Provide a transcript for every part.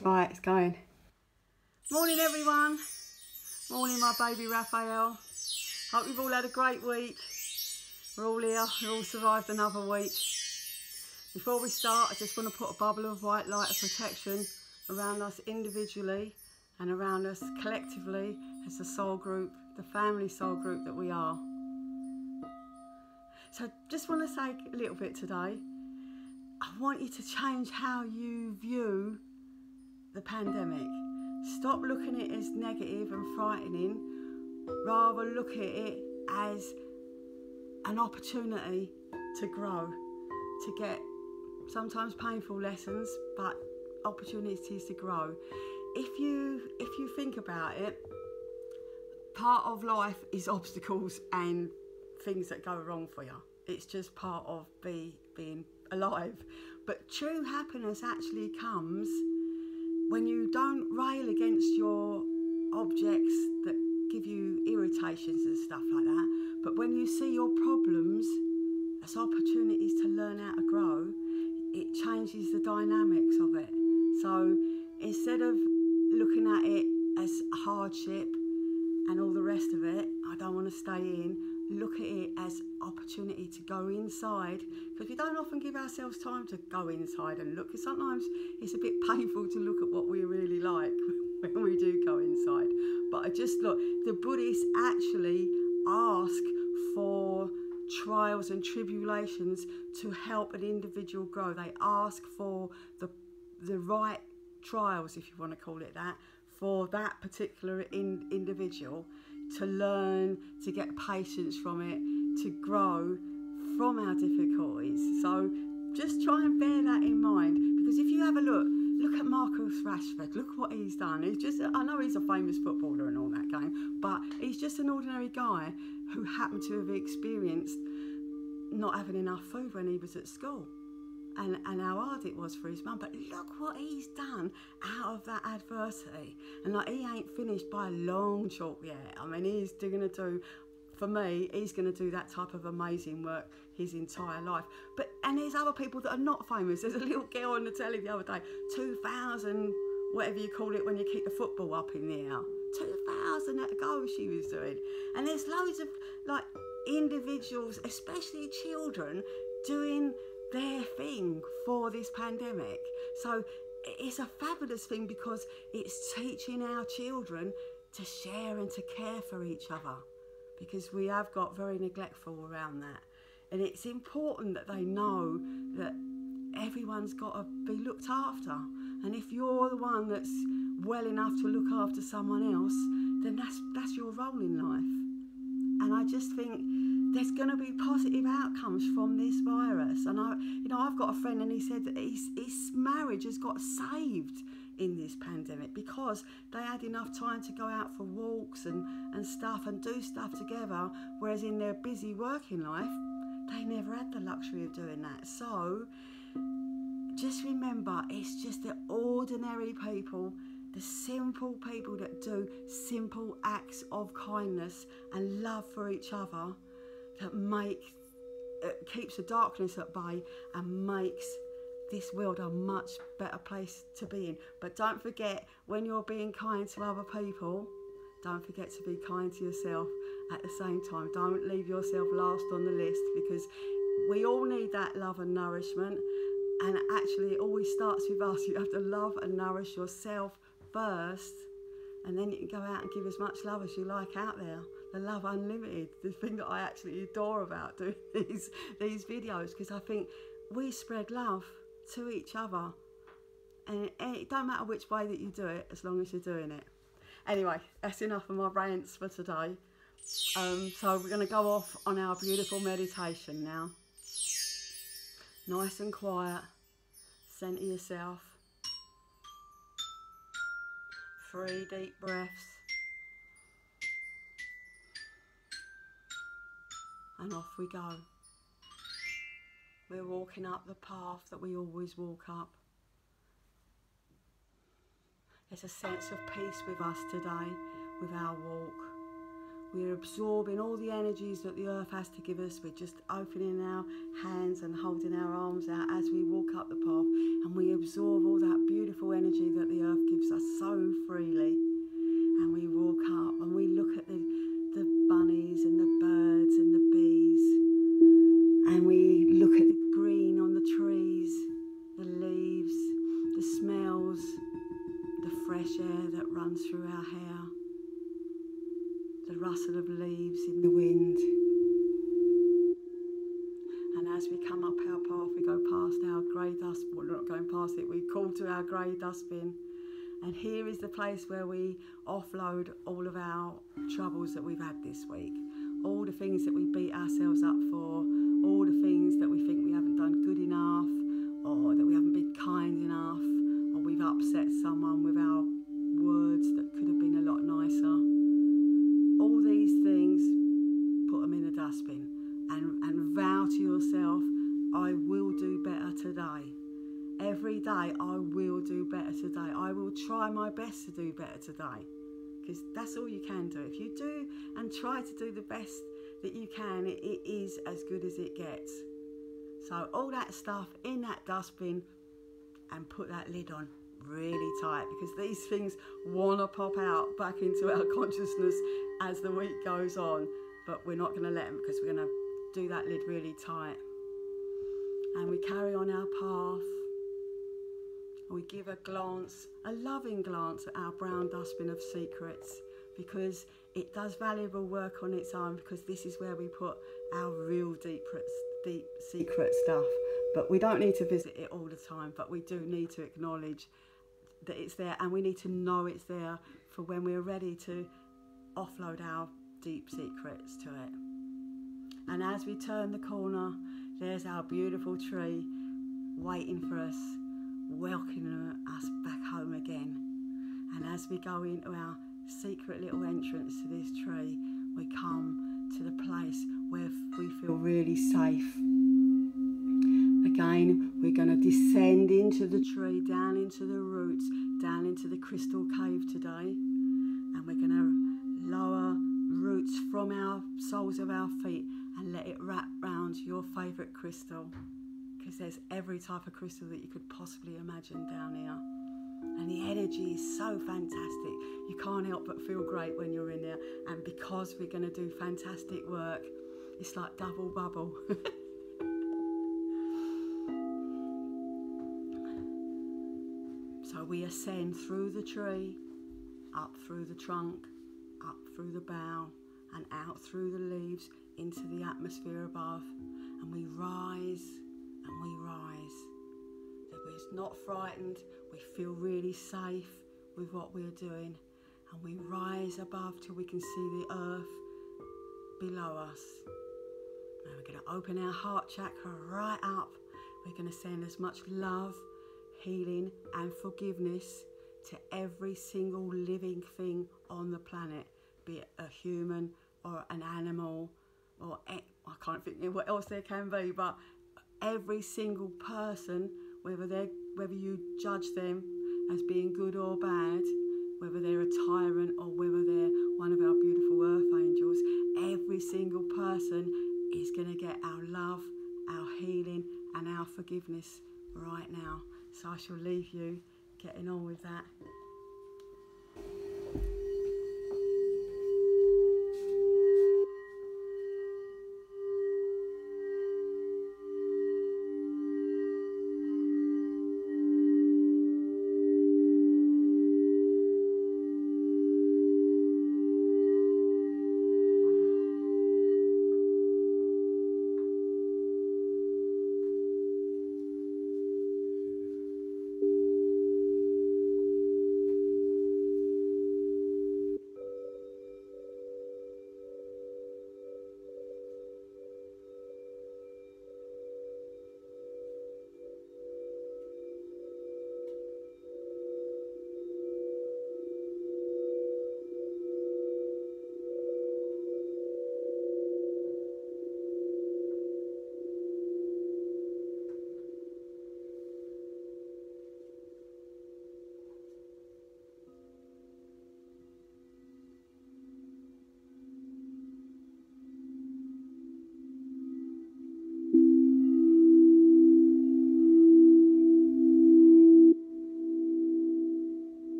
Right, it's going. Morning everyone. Morning my baby Raphael. Hope you've all had a great week. We're all here, we've all survived another week. Before we start, I just want to put a bubble of white light of protection around us individually and around us collectively as the soul group, the family soul group that we are. So just want to say a little bit today. I want you to change how you view the pandemic. Stop looking at it as negative and frightening. Rather look at it as an opportunity to grow, to get sometimes painful lessons, but opportunities to grow. If you think about it, part of life is obstacles and things that go wrong for you. It's just part of being alive. But true happiness actually comes when you don't rail against your objects that give you irritations and stuff like that, but when you see your problems as opportunities to learn how to grow, it changes the dynamics of it. So instead of looking at it as hardship and all the rest of it, I don't want to stay in, look at it as opportunity to go inside, because we don't often give ourselves time to go inside and look, because sometimes it's a bit painful to look at what we really like when we do go inside. But I just look, the Buddhists actually ask for trials and tribulations to help an individual grow. They ask for the right trials, if you want to call it that, for that particular individual to learn, to get patience from it, to grow from our difficulties. So just try and bear that in mind, because if you have a look at Marcus Rashford, look what he's done. He's just, I know he's a famous footballer and all that game, but he's just an ordinary guy who happened to have experienced not having enough food when he was at school. And how hard it was for his mum, but look what he's done out of that adversity. And like, he ain't finished by a long chalk yet. I mean, he's going to do, for me, he's going to do that type of amazing work his entire life. And there's other people that are not famous. There's a little girl on the telly the other day, 2,000, whatever you call it when you keep the football up in the air, 2,000 at a go she was doing. And there's loads of like individuals, especially children, doing their thing for this pandemic. So it's a fabulous thing, because it's teaching our children to share and to care for each other, because we have got very neglectful around that. And it's important that they know that everyone's got to be looked after, and if you're the one that's well enough to look after someone else, then that's your role in life. And I just think there's going to be positive outcomes from this virus. And I've got a friend, and he said that his marriage has got saved in this pandemic because they had enough time to go out for walks and stuff and do stuff together, whereas in their busy working life, they never had the luxury of doing that. So just remember, it's just the ordinary people, the simple people that do simple acts of kindness and love for each other, that keeps the darkness at bay and makes this world a much better place to be in. But don't forget, when you're being kind to other people, don't forget to be kind to yourself at the same time. Don't leave yourself last on the list, because we all need that love and nourishment. And actually, it always starts with us. You have to love and nourish yourself first, and then you can go out and give as much love as you like out there. The love unlimited, the thing that I actually adore about doing these videos, because I think we spread love to each other, and it don't matter which way that you do it, as long as you're doing it. Anyway, that's enough of my rants for today. So we're going to go off on our beautiful meditation now. Nice and quiet, centre yourself. 3 deep breaths. And off we go. We're walking up the path that we always walk up. There's a sense of peace with us today, with our walk. We're absorbing all the energies that the earth has to give us. We're just opening our hands and holding our arms out as we walk up the path, and we absorb all that beautiful energy that the fresh air that runs through our hair, the rustle of leaves in the wind. And as we come up our path, we go past our grey dustbin. Well, we're not going past it, we call to our grey dustbin. And here is the place where we offload all of our troubles that we've had this week. All the things that we beat ourselves up for, all the things that we think we haven't done good enough, or that we haven't been kind enough, or we've upset someone with our words that could have been a lot nicer. All these things, put them in a dustbin and vow to yourself, I will do better today. Every day I will do better today. I will try my best to do better today. Because that's all you can do. If you do and try to do the best that you can, it is as good as it gets. So all that stuff in that dustbin and put that lid on really tight, because these things want to pop out back into our consciousness as the week goes on. But we're not going to let them, because we're going to do that lid really tight. And we carry on our path. We give a glance, a loving glance at our brown dustbin of secrets, because it does valuable work on its own, because this is where we put our real deep secret stuff. But we don't need to visit it all the time, but we do need to acknowledge that it's there, and we need to know it's there for when we're ready to offload our deep secrets to it. And as we turn the corner, there's our beautiful tree waiting for us, welcoming us back home again. And as we go into our secret little entrance to this tree, we come to the place where we feel really safe. Again, we're going to descend into the tree, down into the roots, down into the crystal cave today. And we're going to lower roots from our soles of our feet and let it wrap round your favourite crystal, because there's every type of crystal that you could possibly imagine down here. And the energy is so fantastic. You can't help but feel great when you're in there. And because we're going to do fantastic work, it's like double bubble. So we ascend through the tree, up through the trunk, up through the bough, and out through the leaves into the atmosphere above. And we rise and we rise. That we're not frightened, we feel really safe with what we're doing. And we rise above till we can see the earth below us. Now we're going to open our heart chakra right up. We're going to send as much love, healing and forgiveness to every single living thing on the planet, be it a human or an animal, or I can't think of what else there can be, but every single person, whether you judge them as being good or bad, whether they're a tyrant or whether they're one of our beautiful earth angels, every single person is going to get our love, our healing and our forgiveness right now. So I shall leave you getting on with that.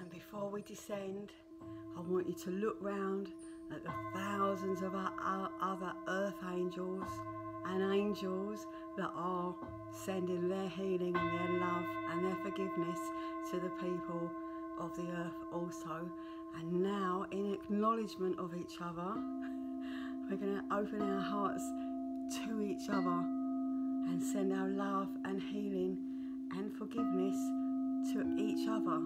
And before we descend, I want you to look round at the thousands of our other earth angels and angels that are sending their healing and their love and their forgiveness to the people of the earth also. And now, in acknowledgement of each other, we're going to open our hearts to each other and send our love and healing and forgiveness to each other.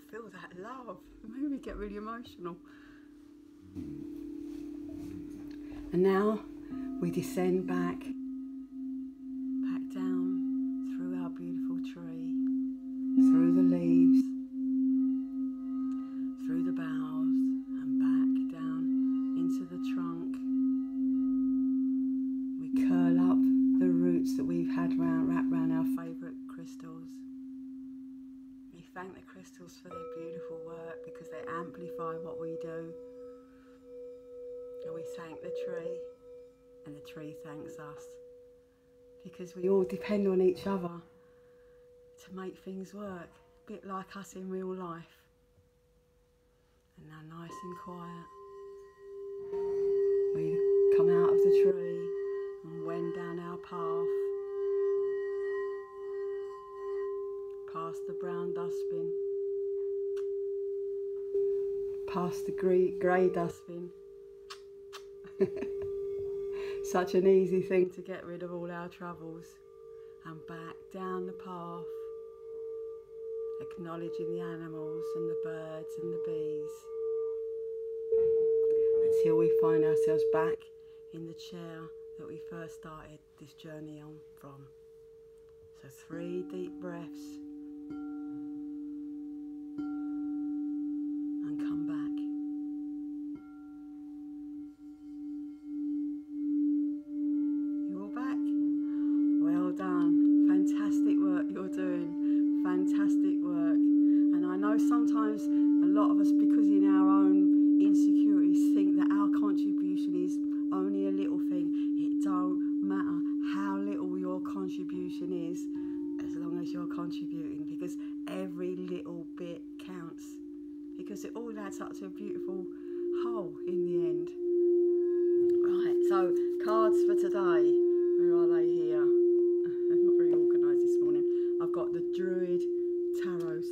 Feel that love. It made me get really emotional. And now we descend back down through our beautiful tree, through the leaves, through the boughs, and back down into the trunk. We curl up the roots that we've had wrapped around our favourite crystals. Thank the crystals for their beautiful work because they amplify what we do. And we thank the tree, and the tree thanks us because we all depend on each other to make things work, a bit like us in real life. And now, nice and quiet, we come out of the tree and wend down our path. Past the brown dustbin, past the grey dustbin. Such an easy thing to get rid of all our troubles. And back down the path, acknowledging the animals and the birds and the bees, until we find ourselves back in the chair that we first started this journey on from. So 3 deep breaths. Fantastic work. And I know sometimes a lot of us, because in our own insecurities, think that our contribution is only a little thing. It don't matter how little your contribution is, as long as you're contributing, because every little bit counts, because it all adds up to a beautiful whole in the end. Right, so cards for today. Where are they here? I'm not very organised this morning. I've got the Druid Tarot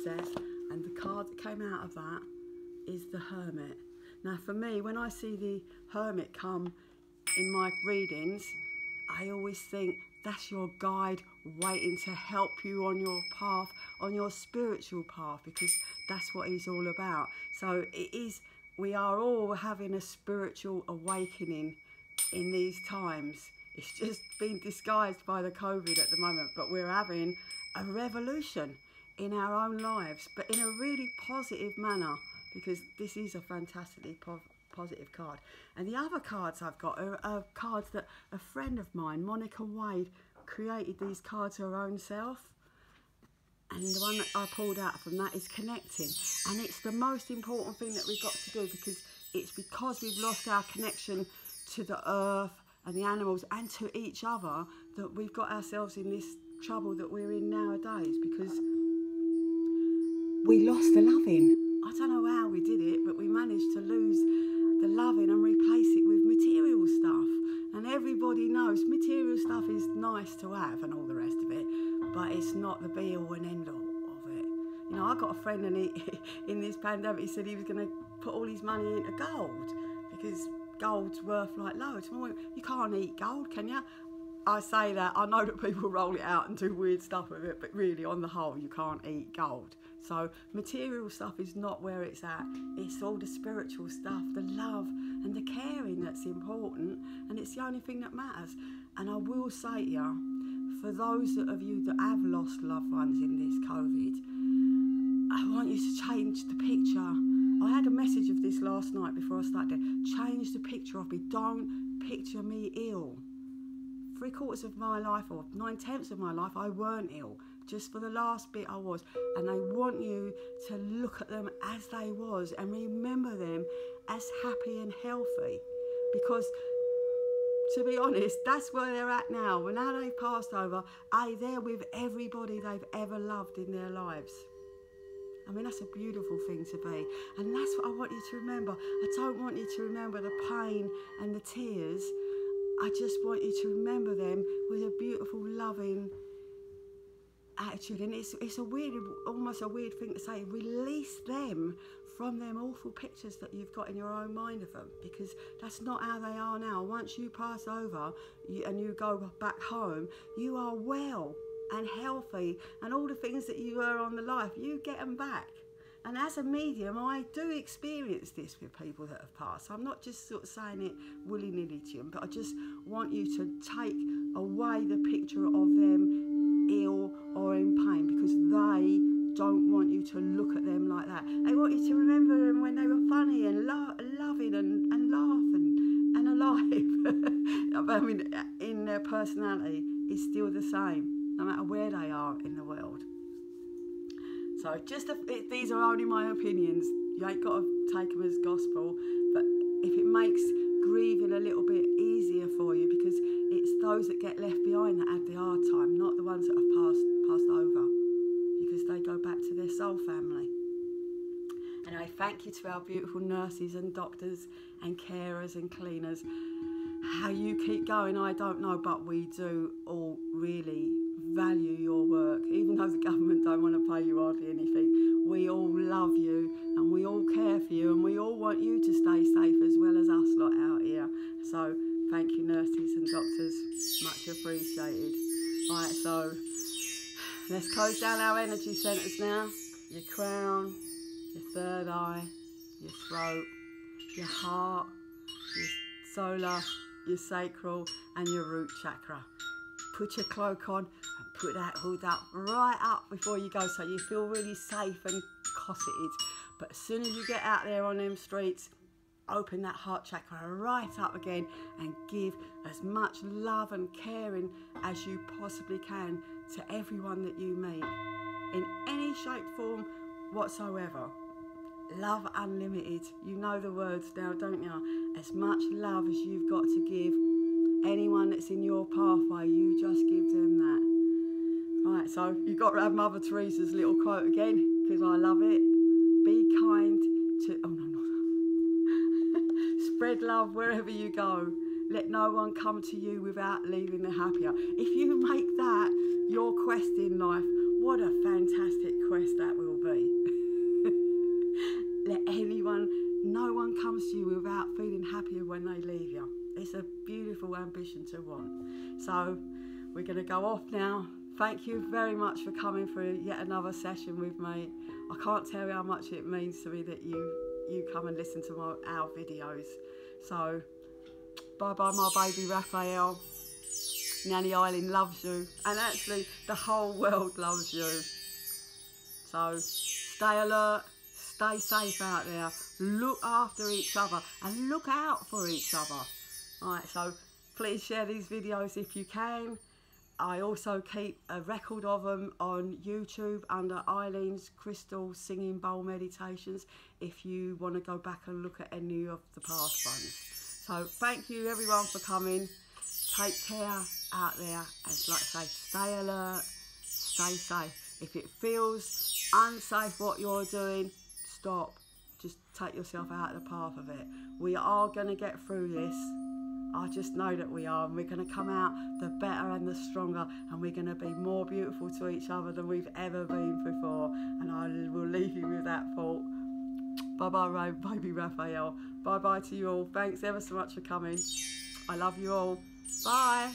set, and the card that came out of that is the Hermit. Now for me, when I see the Hermit come in my readings, I always think that's your guide waiting to help you on your path, on your spiritual path, because that's what he's all about. So it is, we are all having a spiritual awakening in these times. It's just been disguised by the COVID at the moment, but we're having a revolution in our own lives, but in a really positive manner, because this is a fantastically positive card. And the other cards I've got are cards that a friend of mine, Monica Wade, created these cards her own self. And the one that I pulled out from that is connecting. And it's the most important thing that we've got to do, because it's because we've lost our connection to the earth and the animals and to each other that we've got ourselves in this trouble that we're in nowadays, because we lost the loving. I don't know how we did it, but we managed to lose the loving and replace it with material stuff. And everybody knows material stuff is nice to have and all the rest of it, but it's not the be all and end all of it. You know, I got a friend, and he, in this pandemic, he said he was going to put all his money into gold because gold's worth like loads. Well, you can't eat gold, can you? I say that, I know that people roll it out and do weird stuff with it, but really on the whole you can't eat gold. So material stuff is not where it's at. It's all the spiritual stuff, the love and the caring that's important, and it's the only thing that matters. And I will say to you, for those of you that have lost loved ones in this COVID, I want you to change the picture. I had a message of this last night before I started. Change the picture of me. Don't picture me ill. 3/4 of my life, or 9/10 of my life, I weren't ill. just for the last bit I was, and they want you to look at them as they was and remember them as happy and healthy, because to be honest, that's where they're at now. Well, now they've passed over, they're with everybody they've ever loved in their lives. I mean, that's a beautiful thing to be. And that's what I want you to remember. I don't want you to remember the pain and the tears. I just want you to remember them with a beautiful, loving attitude. And it's a weird, almost a weird thing to say, release them from them awful pictures that you've got in your own mind of them, because that's not how they are now. Once you pass over and you go back home, you are well and healthy, and all the things that you were on the life, you get them back. And as a medium, I do experience this with people that have passed. I'm not just sort of saying it willy-nilly to them, but I just want you to take away the picture of them ill or in pain, because they don't want you to look at them like that. They want you to remember them when they were funny and loving and laughing and alive. I mean, in their personality, it's still the same, no matter where they are in the world. So these are only my opinions. You ain't got to take them as gospel, but if it makes grieving a little bit easier for you, because it's those that get left behind that have the hard time, not the ones that have passed over, because they go back to their soul family. And I thank you to our beautiful nurses and doctors and carers and cleaners. How you keep going, I don't know, but we do all really value your work. Even though the government don't want to pay you hardly anything, we all love you and we all care for you, and we all want you to stay safe as well as us lot out here. So thank you, nurses and doctors, much appreciated. Right, so let's close down our energy centres now. Your crown, your third eye, your throat, your heart, your solar, your sacral and your root chakra. Put your cloak on and put that hood up right up before you go, so you feel really safe and cosseted. But as soon as you get out there on them streets, open that heart chakra right up again and give as much love and caring as you possibly can to everyone that you meet, in any shape, form whatsoever. Love unlimited. You know the words now, don't you? As much love as you've got to give anyone that's in your pathway, you just give them that. Right, so you've got to have Mother Teresa's little quote again, because I love it. Be kind to... Oh, no. Spread love wherever you go. Let no one come to you without leaving the happier. If you make that your quest in life, what a fantastic quest that will be. Let no one comes to you without feeling happier when they leave you. It's a beautiful ambition to want. So we're going to go off now. Thank you very much for coming for yet another session with me. I can't tell you how much it means to me that you come and listen to our videos. So bye bye my baby Raphael. Nanny Eileen loves you, and actually the whole world loves you. So stay alert, stay safe out there, look after each other and look out for each other. Alright, so please share these videos if you can. I also keep a record of them on YouTube under Eileen's Crystal Singing Bowl Meditations, if you want to go back and look at any of the past ones. So thank you everyone for coming. Take care out there, and like I say, stay alert, stay safe. If it feels unsafe what you're doing, stop. Just take yourself out of the path of it. We are going to get through this. I just know that we are, and we're going to come out the better and the stronger, and we're going to be more beautiful to each other than we've ever been before. And I will leave you with that thought. Bye bye baby Raphael. Bye bye to you all. Thanks ever so much for coming. I love you all. Bye.